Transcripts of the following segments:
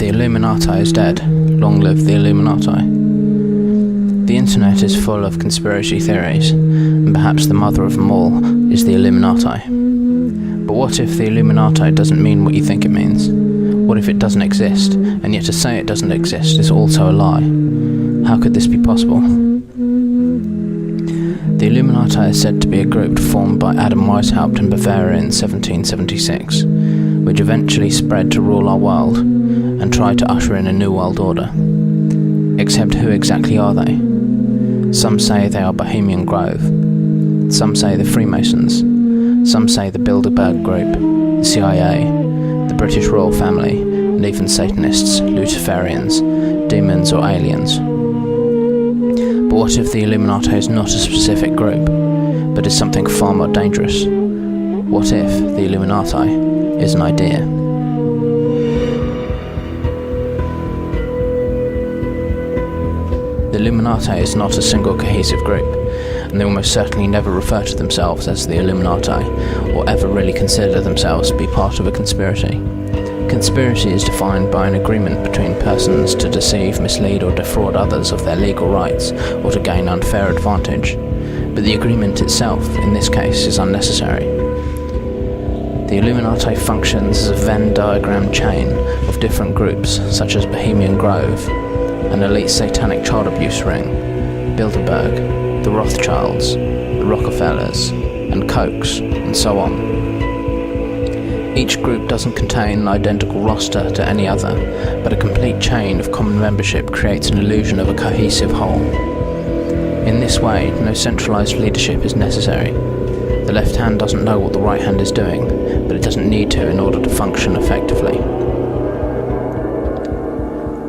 The Illuminati is dead. Long live the Illuminati. The internet is full of conspiracy theories, and perhaps the mother of them all is the Illuminati. But what if the Illuminati doesn't mean what you think it means? What if it doesn't exist, and yet to say it doesn't exist is also a lie? How could this be possible? The Illuminati is said to be a group formed by Adam Weishaupt in Bavaria in 1776, which eventually spread to rule our world and tried to usher in a new world order. Except who exactly are they? Some say they are Bohemian Grove. Some say the Freemasons. Some say the Bilderberg Group, the CIA, the British royal family, and even Satanists, Luciferians, demons or aliens. But what if the Illuminati is not a specific group, but is something far more dangerous? What if the Illuminati is an idea? The Illuminati is not a single cohesive group, and they will most certainly never refer to themselves as the Illuminati, or ever really consider themselves to be part of a conspiracy. Conspiracy is defined by an agreement between persons to deceive, mislead, or defraud others of their legal rights, or to gain unfair advantage. But the agreement itself, in this case, is unnecessary. The Illuminati functions as a Venn diagram chain of different groups, such as Bohemian Grove, an elite satanic child abuse ring, Bilderberg, the Rothschilds, the Rockefellers, and Kochs, and so on. Each group doesn't contain an identical roster to any other, but a complete chain of common membership creates an illusion of a cohesive whole. In this way, no centralized leadership is necessary. The left hand doesn't know what the right hand is doing, but it doesn't need to in order to function effectively.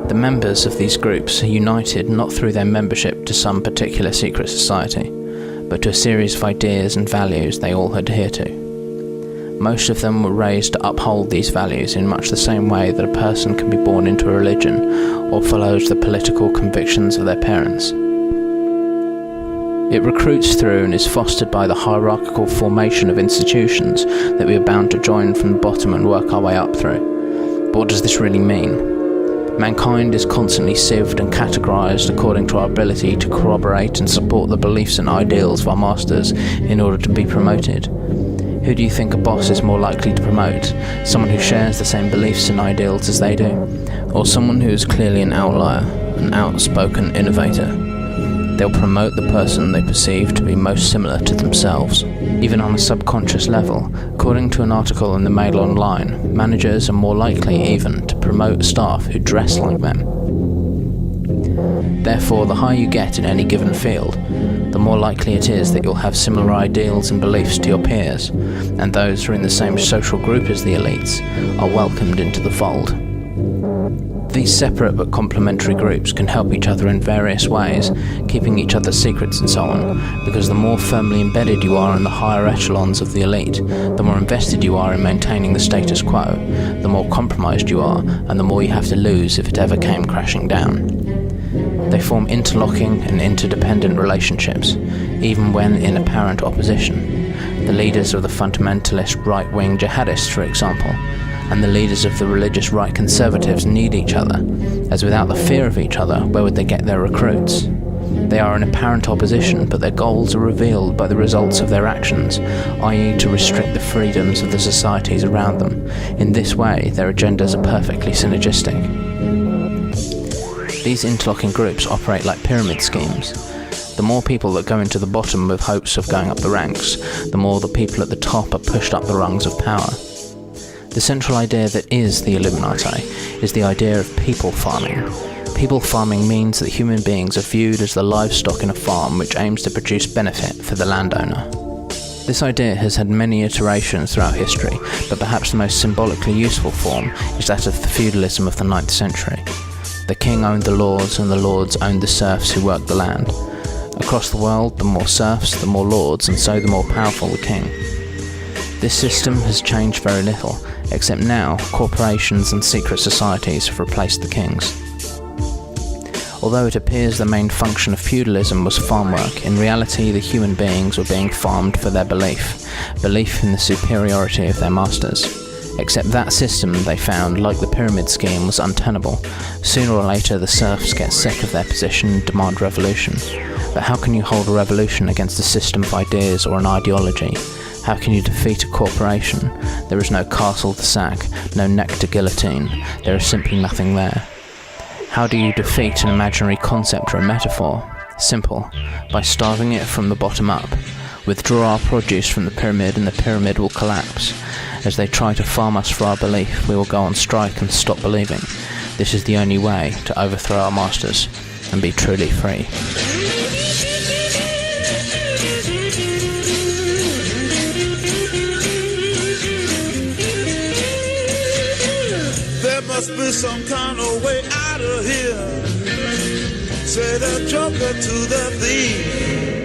The members of these groups are united not through their membership to some particular secret society, but to a series of ideas and values they all adhere to. Most of them were raised to uphold these values in much the same way that a person can be born into a religion or follows the political convictions of their parents. It recruits through and is fostered by the hierarchical formation of institutions that we are bound to join from the bottom and work our way up through. But what does this really mean? Mankind is constantly sieved and categorized according to our ability to corroborate and support the beliefs and ideals of our masters in order to be promoted. Who do you think a boss is more likely to promote? Someone who shares the same beliefs and ideals as they do? Or someone who is clearly an outlier, an outspoken innovator? They'll promote the person they perceive to be most similar to themselves. Even on a subconscious level, according to an article in the Mail Online, managers are more likely even to promote staff who dress like them. Therefore, the higher you get in any given field, the more likely it is that you'll have similar ideals and beliefs to your peers, and those who are in the same social group as the elites are welcomed into the fold. These separate but complementary groups can help each other in various ways, keeping each other's secrets and so on, because the more firmly embedded you are in the higher echelons of the elite, the more invested you are in maintaining the status quo, the more compromised you are, and the more you have to lose if it ever came crashing down. They form interlocking and interdependent relationships, even when in apparent opposition. The leaders of the fundamentalist right-wing jihadists, for example, and the leaders of the religious right conservatives need each other, as without the fear of each other, where would they get their recruits? They are in apparent opposition, but their goals are revealed by the results of their actions, i.e. to restrict the freedoms of the societies around them. In this way, their agendas are perfectly synergistic. These interlocking groups operate like pyramid schemes. The more people that go into the bottom with hopes of going up the ranks, the more the people at the top are pushed up the rungs of power. The central idea that is the Illuminati is the idea of people farming. People farming means that human beings are viewed as the livestock in a farm which aims to produce benefit for the landowner. This idea has had many iterations throughout history, but perhaps the most symbolically useful form is that of the feudalism of the 9th century. The king owned the lords, and the lords owned the serfs who worked the land. Across the world, the more serfs, the more lords, and so the more powerful the king. This system has changed very little, except now corporations and secret societies have replaced the kings. Although it appears the main function of feudalism was farm work, in reality the human beings were being farmed for their belief in the superiority of their masters. Except that system, they found, like the pyramid scheme, was untenable. Sooner or later the serfs get sick of their position and demand revolution. But how can you hold a revolution against a system of ideas or an ideology? How can you defeat a corporation? There is no castle to sack, no neck to guillotine. There is simply nothing there. How do you defeat an imaginary concept or a metaphor? Simple, by starving it from the bottom up. Withdraw our produce from the pyramid and the pyramid will collapse. As they try to farm us for our belief, we will go on strike and stop believing. This is the only way to overthrow our masters and be truly free. There must be some kind of way out of here. Say the joker to the thief.